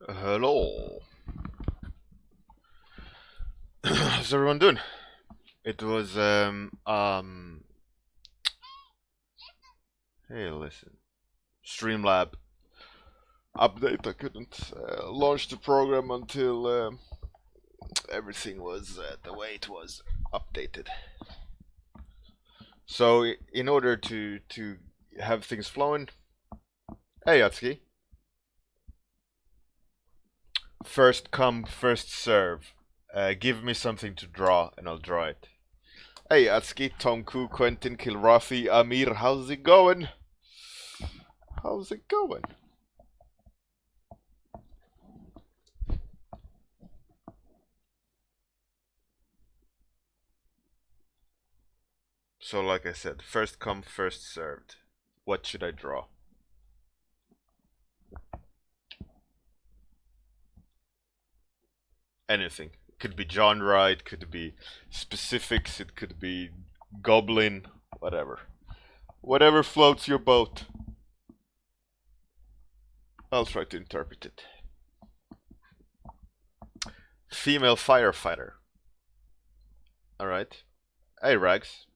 Hello. How's everyone doing? It was hey, listen. Streamlab update. I couldn't launch the program until everything was the way it was updated. So in order to have things flowing, hey Yatsuki. First come, first serve. Give me something to draw, and I'll draw it. Hey Atsuki, Tonku, Quentin, Kilrathi, Amir, how's it going? How's it going? So like I said, first come, first served. What should I draw? Anything. It could be genre, it could be specifics, it could be goblin, whatever. Whatever floats your boat. I'll try to interpret it. Female firefighter. Alright. Hey Rags.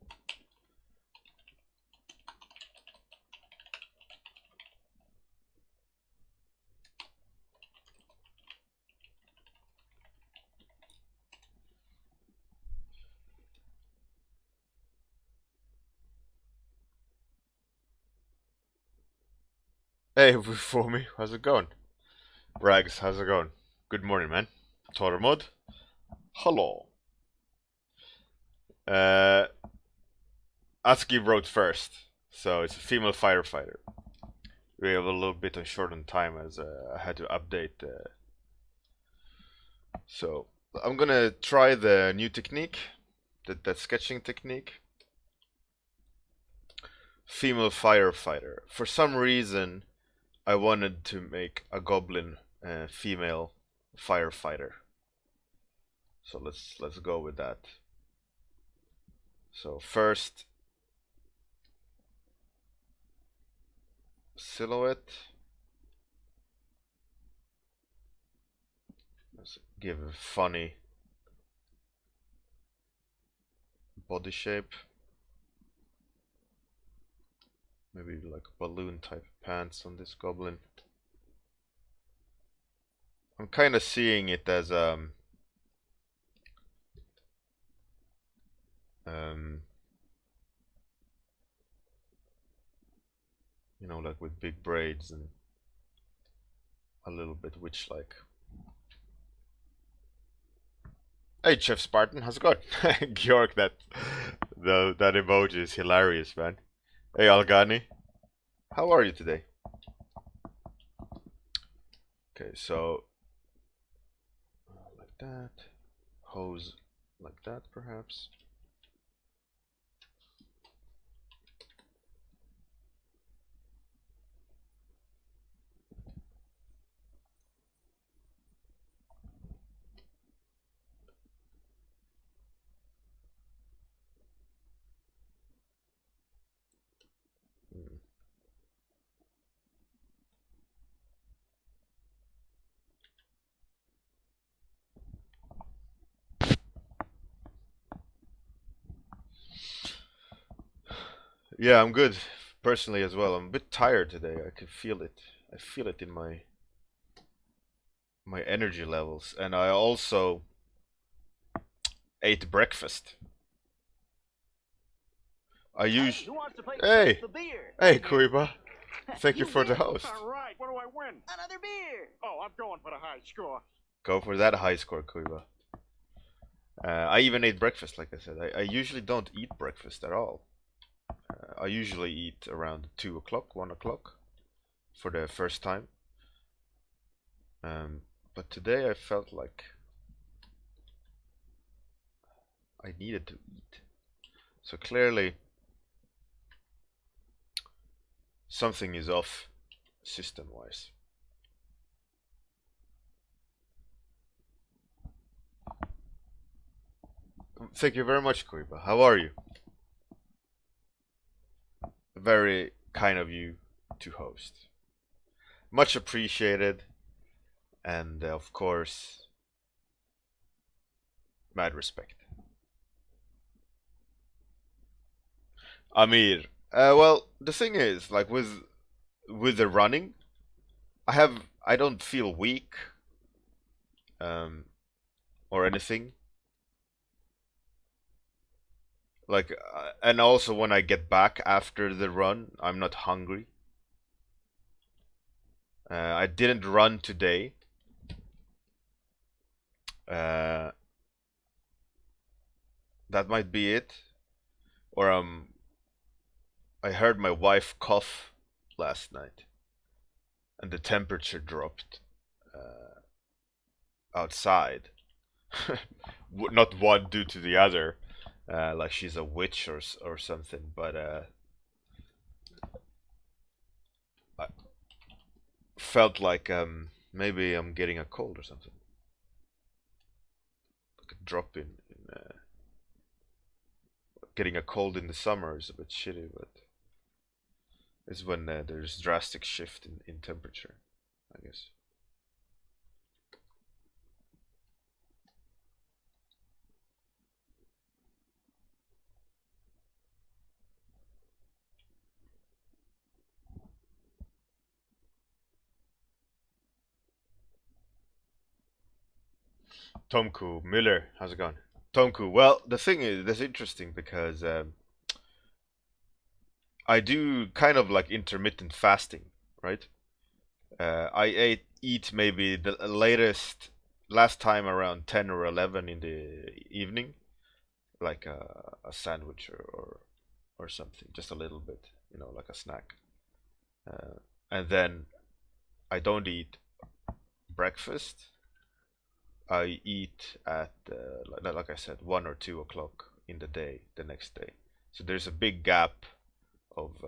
Hey, for me, how's it going? Rags, how's it going? Good morning, man. Tormod. Hello. Atsuki wrote first, so it's a female firefighter. We have a little bit on short on time as I had to update. So I'm gonna try the new technique, that sketching technique. Female firefighter. For some reason, I wanted to make a goblin female firefighter. So let's go with that. So first, silhouette. Let's give a funny body shape. Maybe like balloon type pants on this goblin. I'm kind of seeing it as you know, like with big braids and a little bit witch-like. Hey, Chef Spartan, how's it going? Georg, that emoji is hilarious, man. Hey, Algani, how are you today? Okay, so like that, hose like that, perhaps. Yeah, I'm good personally as well. I'm a bit tired today. I can feel it. I feel it in my energy levels, and I also ate breakfast. I usually hey hey Kuiba, thank you for the host. All right, what do I win? Another beer. Oh, I'm going for the high score. Go for that high score, Kuiba. I even ate breakfast, like I said. I usually don't eat breakfast at all. I usually eat around 2 o'clock, 1 o'clock for the first time. But today I felt like I needed to eat. So clearly something is off system-wise. Thank you very much, Kuiba. How are you? Very kind of you to host. Much appreciated. and of course, mad respect. Amir, well, the thing is, like with the running, I don't feel weak, um, or anything. Like, and also when I get back after the run, I'm not hungry. I didn't run today. Uh, that might be it. Or I heard my wife cough last night, and the temperature dropped outside. Not one due to the other, like she's a witch or something. But I felt like maybe I'm getting a cold or something. Like a drop in getting a cold in the summer is a bit shitty, but it's when there's drastic shift in temperature, I guess. Tomku Miller, how's it going? Tomku, well, the thing is, that's interesting because I do kind of like intermittent fasting, right? I eat maybe the last time around 10 or 11 in the evening, like a sandwich or something, just a little bit, like a snack. Uh, and then I don't eat breakfast. I eat at like I said, 1 or 2 o'clock in the day, the next day. So there's a big gap of uh,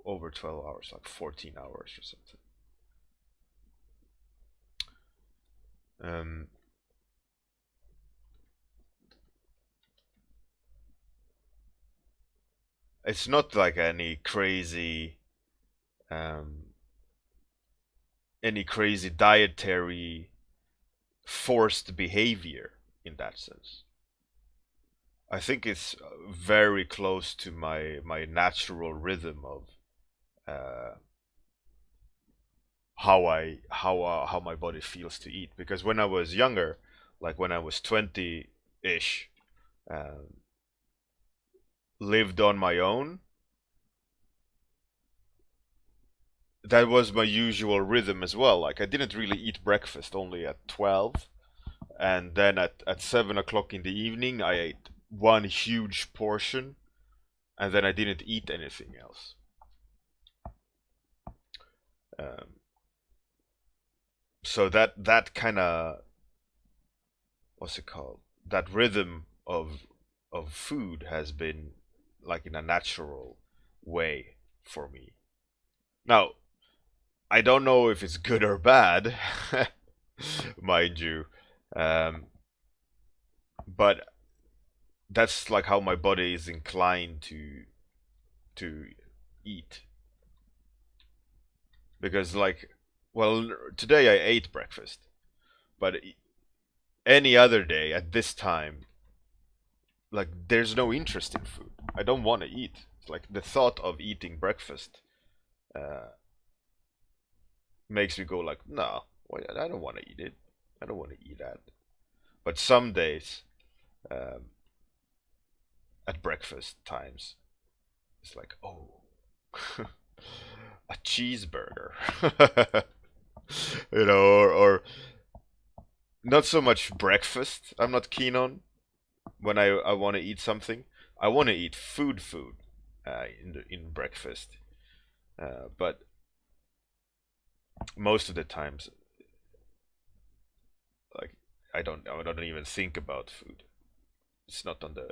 over 12 hours, like 14 hours or something. Um, it's not like um, any crazy dietary forced behavior in that sense. I think it's very close to my natural rhythm of uh, how my body feels to eat. Because when I was younger, like when I was 20-ish, um, lived on my own, that was my usual rhythm as well. Like I didn't really eat breakfast only at 12, and then at 7 o'clock in the evening I ate one huge portion, and then I didn't eat anything else. Um, so that kind of, what's it called? That rhythm of food has been like in a natural way for me. Now, I don't know if it's good or bad, mind you, um, but that's like how my body is inclined to eat. Because like, well, today I ate breakfast, but any other day at this time, like there's no interest in food. I don't want to eat. It's like the thought of eating breakfast uh, makes me go like, no, I don't want to eat it. I don't want to eat that. But some days, um, at breakfast times, it's like, oh, a cheeseburger, or not so much breakfast. I'm not keen on when I want to eat something. I want to eat food, in breakfast. But most of the times, like I don't even think about food. It's not on the,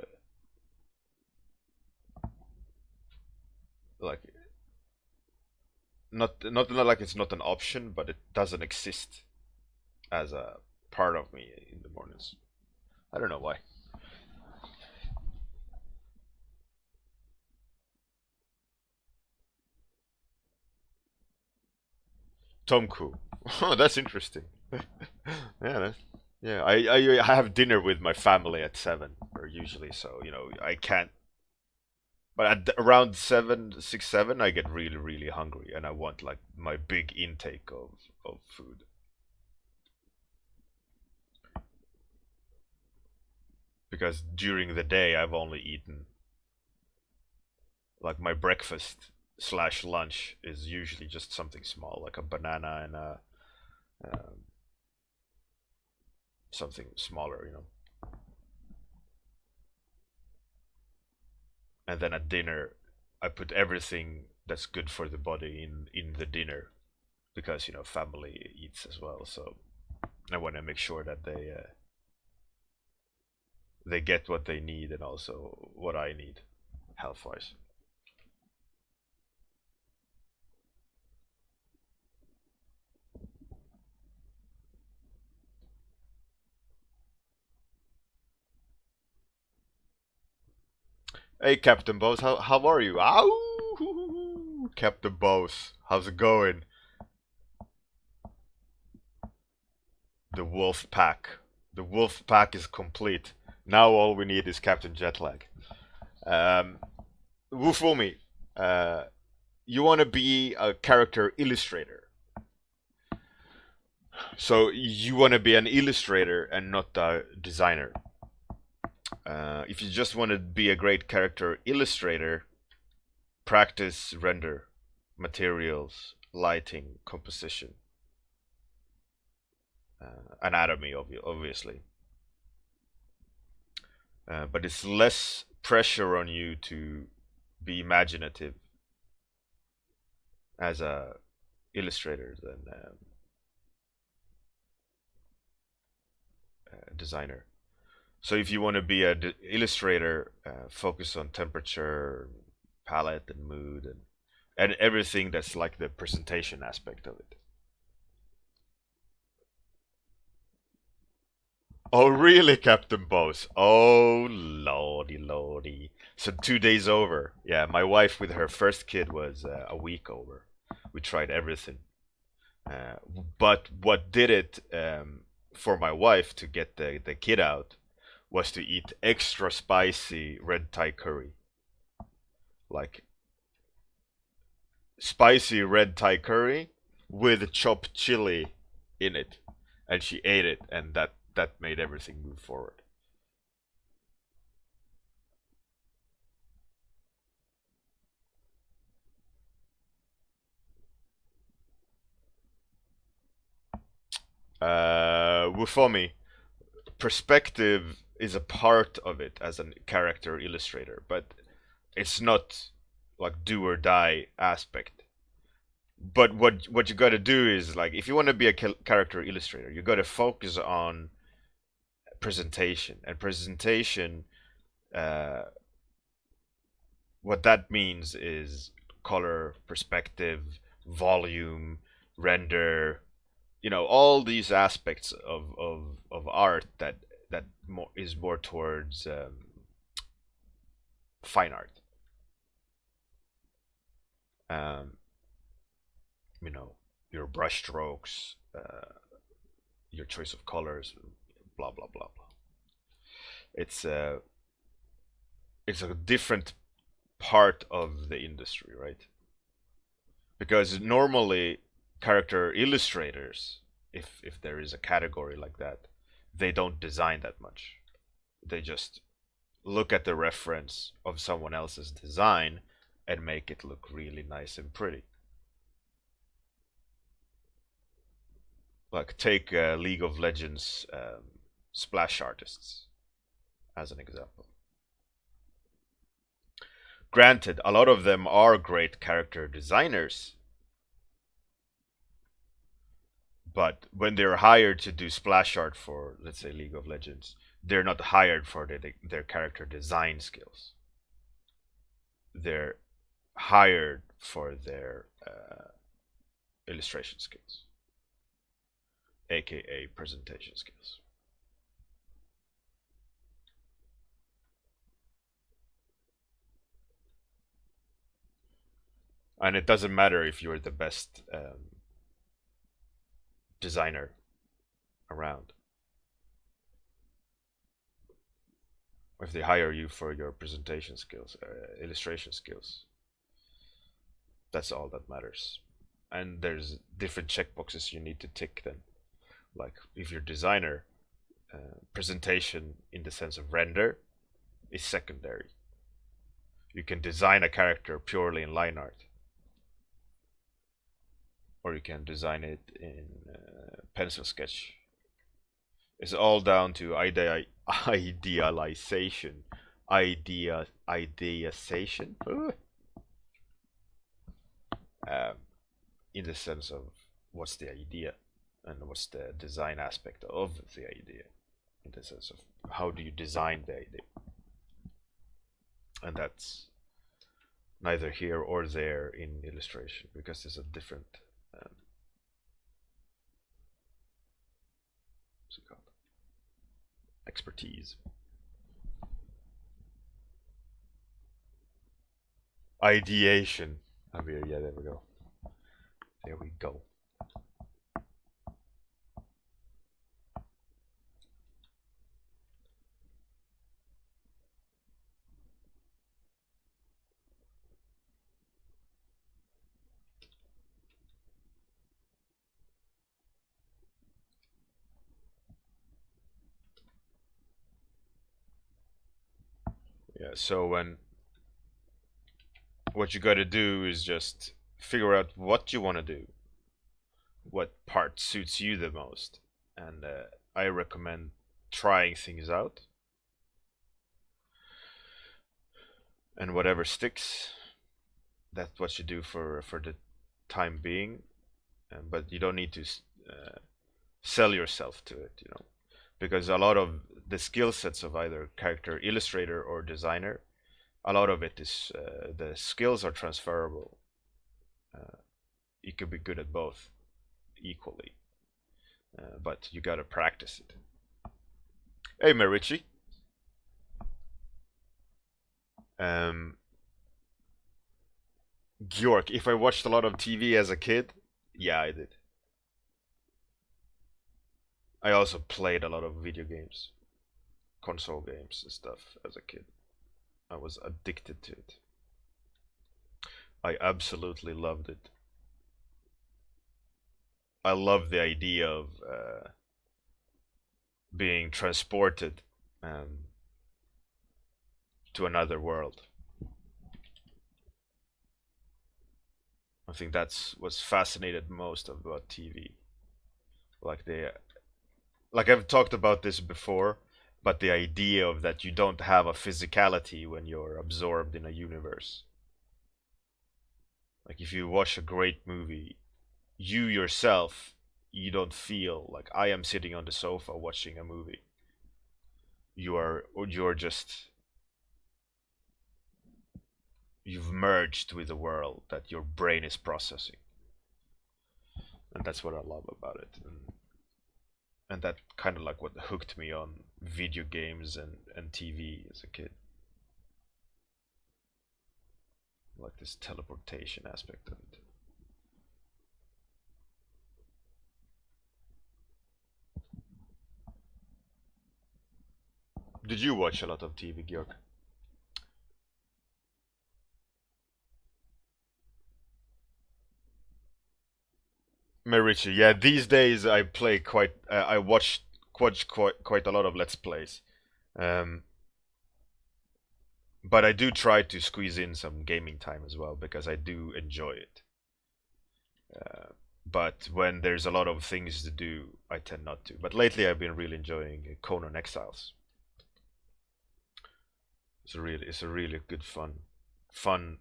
like, not like it's not an option, but it doesn't exist as a part of me in the mornings. I don't know why. Tomku. Oh, that's interesting. Yeah, yeah. I have dinner with my family at 7, or usually, so I can't. But around 7, 6, 7, I get really, really hungry, and I want like my big intake of food. Because during the day I've only eaten, like, my breakfast slash lunch is usually just something small, like a banana and um, something smaller. And then at dinner, I put everything that's good for the body in the dinner, because family eats as well. So I want to make sure that they get what they need, and also what I need, health wise. Hey, Captain Bose, how are you? Ow! Captain Bose, how's it going? The wolf pack. The wolf pack is complete. Now all we need is Captain Jetlag. Um, Wufumi, uh, you want to be a character illustrator. So you want to be an illustrator and not a designer. If you just want to be a great character illustrator, practice render, materials, lighting, composition, anatomy, obviously. But it's less pressure on you to be imaginative as a illustrator than a designer. So if you want to be an illustrator, focus on temperature, palette, and mood, and everything that's like the presentation aspect of it. Oh, really, Captain Bose? Oh, lordy, lordy. So 2 days over. Yeah, my wife with her first kid was a week over. We tried everything. Uh, but what did it for my wife to get the kid out was to eat extra spicy red Thai curry. Like, spicy red Thai curry with chopped chili in it. And she ate it, and that made everything move forward. Wufomi, perspective is a part of it as a character illustrator, but it's not like do or die aspect. But what you got to do is, like, if you want to be a character illustrator, you got to focus on presentation, and presentation. Uh, what that means is color, perspective, volume, render, all these aspects of art that is more towards fine art. Um, your brush strokes, your choice of colors, blah blah blah blah. It's uh, it's a different part of the industry, right? Because normally character illustrators, if there is a category like that, they don't design that much. They just look at the reference of someone else's design and make it look really nice and pretty. Like, take League of Legends splash artists as an example. Granted, a lot of them are great character designers, but when they're hired to do splash art for, let's say, League of Legends, they're not hired for their character design skills. They're hired for their illustration skills, aka presentation skills. And it doesn't matter if you're the best designer around. If they hire you for your presentation skills, illustration skills, that's all that matters. And there's different checkboxes you need to tick then. Like if you're designer, presentation in the sense of render is secondary. You can design a character purely in line art, or you can design it in pencil sketch. It's all down to idealization. Idealization. In the sense of what's the idea and what's the design aspect of the idea, in the sense of how do you design the idea. And that's neither here or there in illustration, because there's a different what's it called? Expertise. Ideation. Yeah, there we go. There we go. Yeah, so what you gotta do is just figure out what you want to do, what part suits you the most, and I recommend trying things out, and whatever sticks, that's what you do for the time being. But you don't need to sell yourself to it, you know, because a lot of the skill sets of either character illustrator or designer, a lot of it is the skills are transferable. You could be good at both equally, but you gotta practice it. Hey, Marichi. Bjork, if I watched a lot of TV as a kid, yeah, I did. I also played a lot of video games, console games and stuff as a kid. I was addicted to it. I absolutely loved it. I love the idea of being transported to another world. I think that's what's fascinated most about TV. Like I've talked about this before, but the idea of that you don't have a physicality when you're absorbed in a universe. Like if you watch a great movie, you yourself, you don't feel like I am sitting on the sofa watching a movie. You're just, you've merged with the world that your brain is processing, and that's what I love about it. And that kind of like what hooked me on video games and TV as a kid. Like this teleportation aspect of it. Did you watch a lot of TV, Georg? Marichi, yeah. These days I play I watch quite a lot of Let's Plays, um, but I do try to squeeze in some gaming time as well because I do enjoy it. But when there's a lot of things to do, I tend not to. But lately I've been really enjoying Conan Exiles. It's a really good fun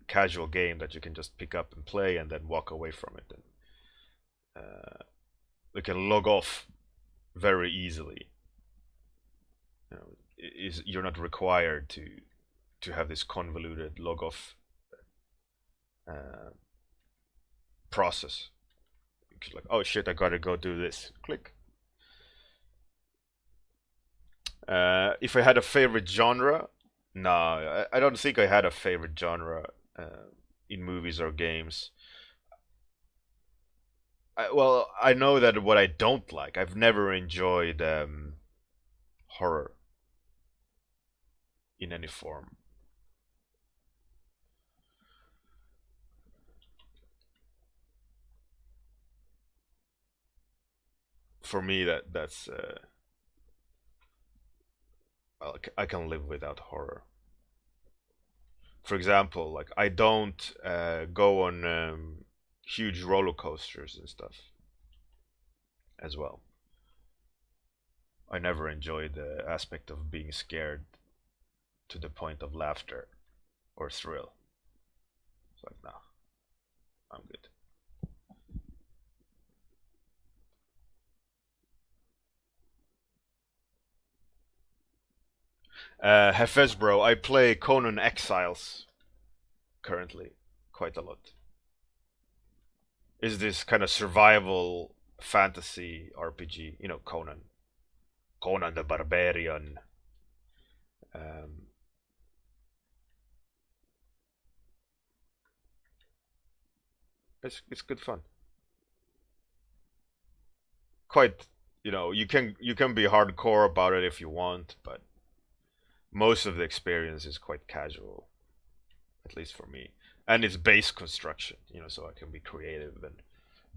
casual game that you can just pick up and play and then walk away from it. And you can log off very easily. You know, you're not required to have this convoluted log off process. You're like, oh shit, I gotta go do this. Click. If I had a favorite genre, no, I don't think I had a favorite genre in movies or games. well, I know that what I don't like. I've never enjoyed horror in any form. For me, that's I can live without horror. For example, like I don't go on huge roller coasters and stuff as well. I never enjoyed the aspect of being scared to the point of laughter or thrill. It's like, no, I'm good. Hefez, bro, I play Conan Exiles currently quite a lot. Is this kind of survival fantasy RPG? You know, Conan the Barbarian. Um, it's good fun. Quite, you can be hardcore about it if you want, but most of the experience is quite casual, at least for me. And it's base construction, so I can be creative and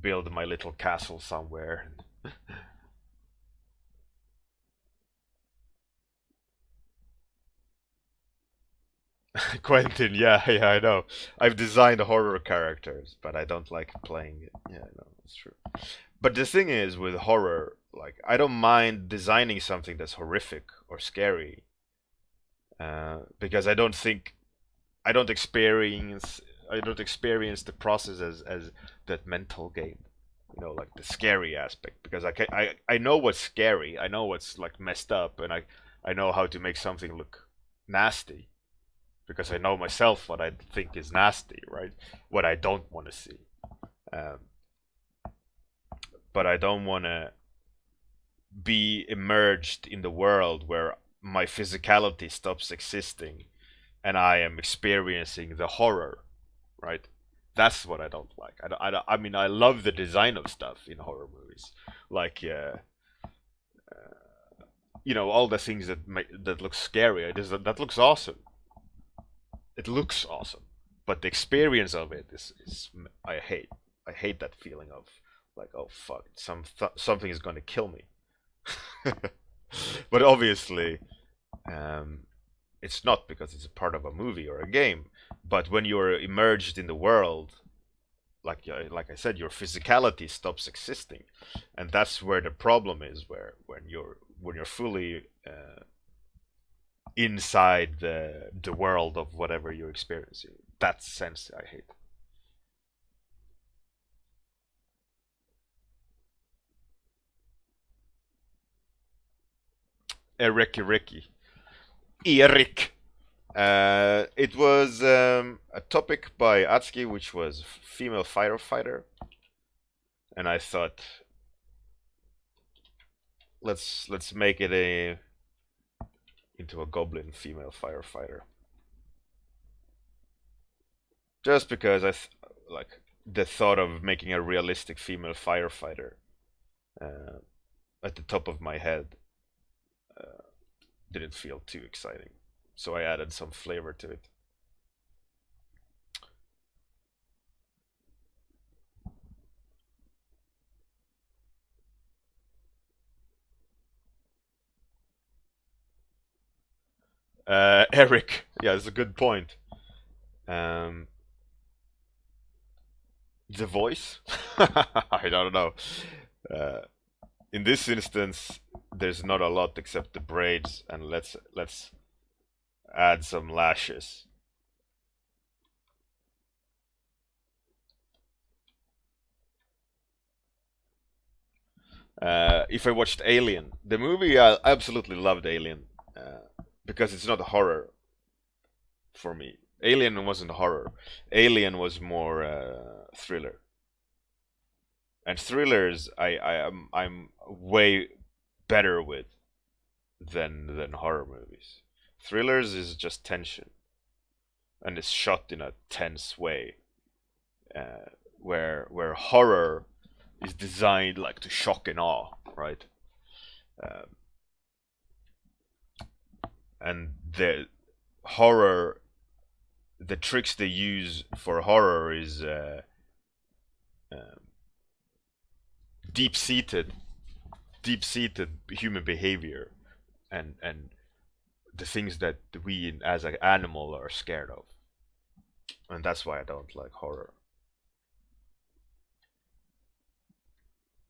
build my little castle somewhere. Quentin, yeah, yeah, I know. I've designed horror characters, but I don't like playing it. Yeah, no, that's true. But the thing is, with horror, like, I don't mind designing something that's horrific or scary, because I don't experience I don't experience the process as that mental game, like the scary aspect. Because I know what's scary, I know what's like messed up, and I know how to make something look nasty because I know myself what I think is nasty, right? What I don't want to see. Um, but I don't want to be immersed in the world where my physicality stops existing and I am experiencing the horror, right? That's what I don't like. I mean, I love the design of stuff in horror movies, like all the things that look scary. That looks awesome. It looks awesome, but the experience of it is I hate. I hate that feeling of like, oh fuck, something is gonna kill me. But obviously, um, it's not because it's a part of a movie or a game. But when you're immersed in the world, like I said, your physicality stops existing, and that's where the problem is. Where when you're fully inside the world of whatever you're experiencing, that sense I hate. Ricky, Eric. It was a topic by Atsuki, which was female firefighter, and I thought let's make it into a goblin female firefighter, just because like the thought of making a realistic female firefighter uh, at the top of my head uh, didn't feel too exciting, so I added some flavor to it. Eric, yeah, it's a good point. Um, the voice, I don't know. Uh, in this instance, there's not a lot except the braids, and let's add some lashes. If I watched Alien, the movie, I absolutely loved Alien because it's not a horror for me. Alien wasn't horror. Alien was more thriller. And thrillers, I'm way better with than horror movies. Thrillers is just tension, and it's shot in a tense way. Where horror is designed like to shock and awe, right? Um, and the horror, the tricks they use for horror is um, deep-seated, deep-seated human behavior, and the things that we as an animal are scared of, and that's why I don't like horror,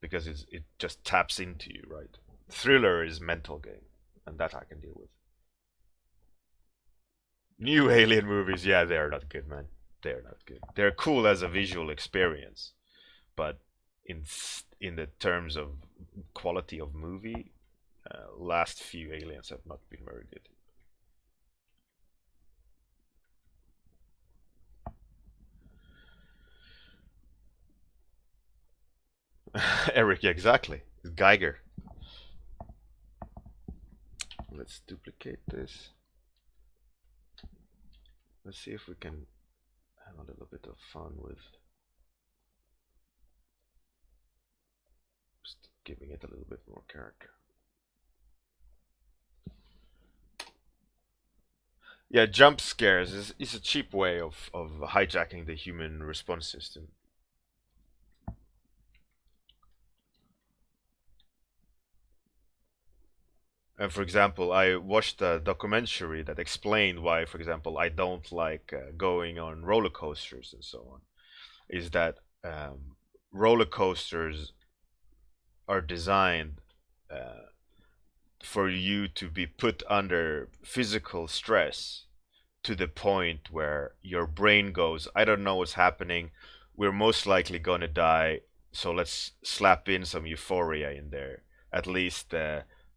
because it just taps into you, right? Thriller is mental game, and that I can deal with. New alien movies, yeah, they're not good, man. They're not good. They're cool as a visual experience, but in in the terms of quality of movie, last few aliens have not been very good. Eric, yeah, exactly. Geiger. Let's duplicate this. Let's see if we can have a little bit of fun with just giving it a little bit more character. Yeah, jump scares is a cheap way of hijacking the human response system. And for example, I watched a documentary that explained why, for example, I don't like going on roller coasters and so on. Is that roller coasters are designed uh, for you to be put under physical stress to the point where your brain goes, I don't know what's happening. We're most likely going to die. So let's slap in some euphoria in there. At least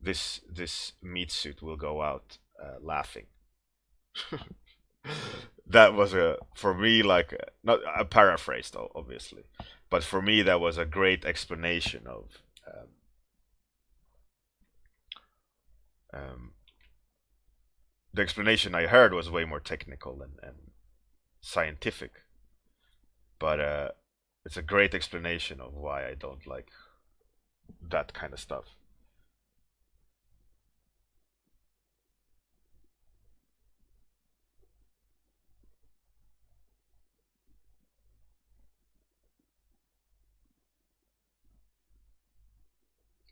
this meat suit will go out laughing. That was a for me like not a paraphrase though, obviously, but for me that was a great explanation of um, the explanation I heard was way more technical and scientific, but it's a great explanation of why I don't like that kind of stuff.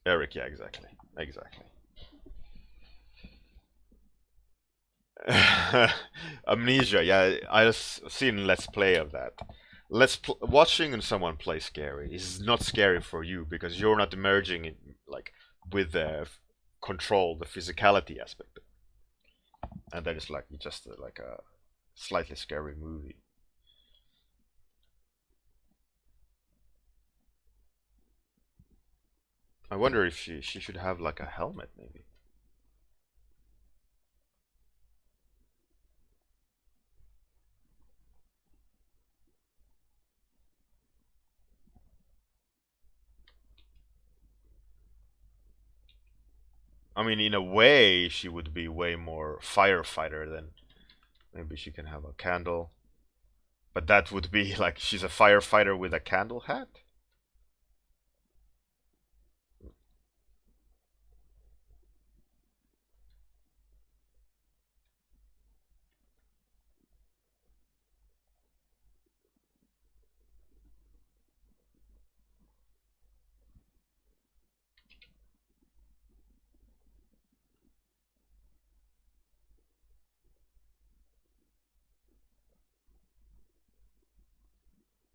Eric, yeah, exactly, exactly. Amnesia, yeah, I've seen Let's Play of that. Watching someone play scary is not scary for you because you're not merging it like with the control, the physicality aspect, and that is like just like a slightly scary movie. I wonder if she should have like a helmet maybe. I mean, in a way, she would be way more firefighter than maybe she can have a candle. But that would be like she's a firefighter with a candle hat.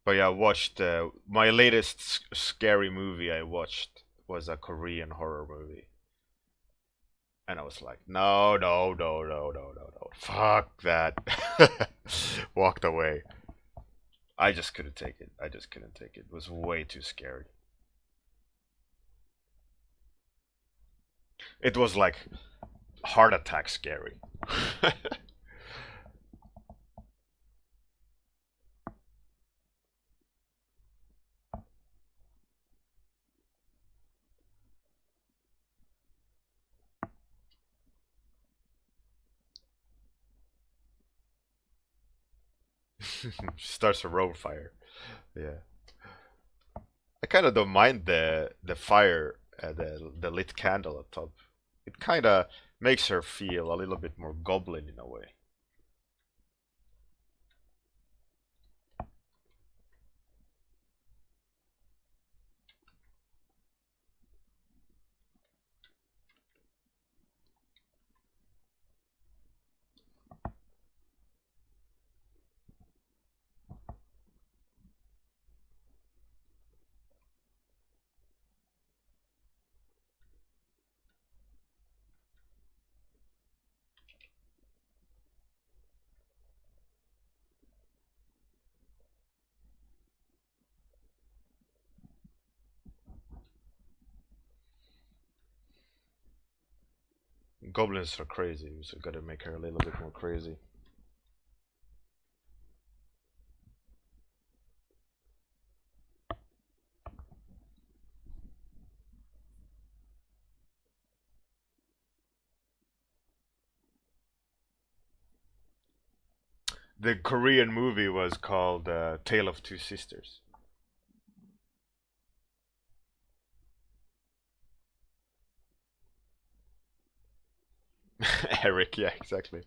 But yeah, I watched my latest scary movie I watched was a Korean horror movie, and I was like, no, no, no, no, no, no, no, fuck that. Walked away. I just couldn't take it. I just couldn't take it. It was way too scary. It was like heart attack scary. Starts a road fire. Yeah. I kind of don't mind the fire, the lit candle at top. It kind of makes her feel a little bit more goblin in a way. Goblins are crazy, so gotta make her a little bit more crazy. The Korean movie was called Tale of Two Sisters. Eric, yeah, exactly.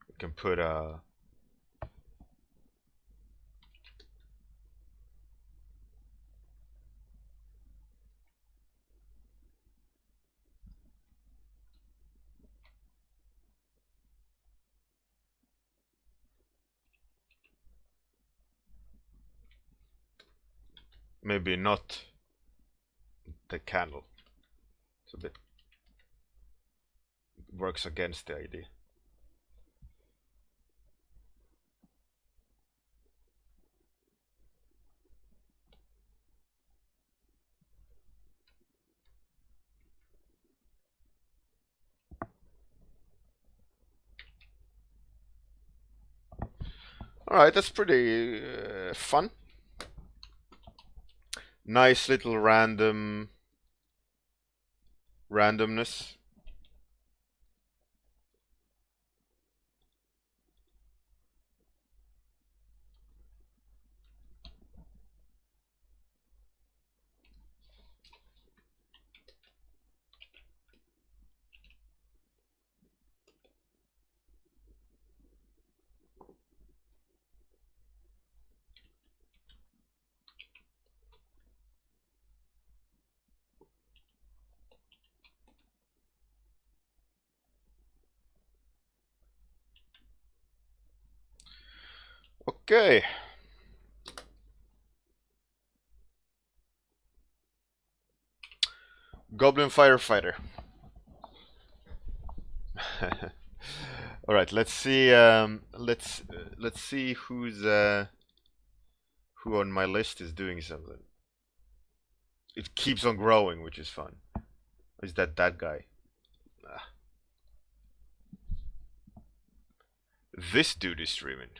We can put maybe not the candle. It's a bit works against the idea. All right, that's pretty fun. Nice little randomness. Okay. Goblin firefighter. All right, let's see. Let's see who on my list is doing something. It keeps on growing, which is fun. Is that guy? Ah. This dude is streaming.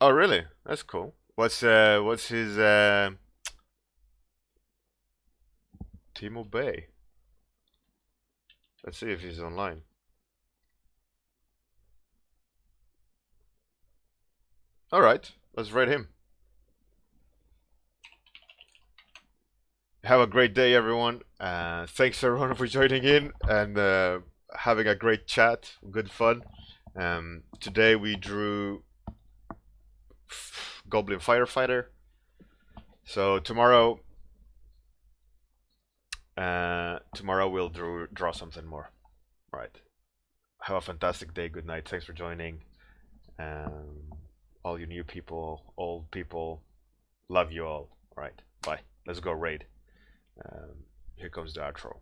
Oh, really? That's cool. What's his Timo Bay? Let's see if he's online. All right, let's raid him. Have a great day, everyone. Thanks everyone for joining in and having a great chat. Good fun. Today we drew Goblin Firefighter. So tomorrow we'll draw something more. All right. Have a fantastic day. Good night. Thanks for joining. All you new people, old people, love you all. All right. Bye. Let's go raid. Here comes the outro.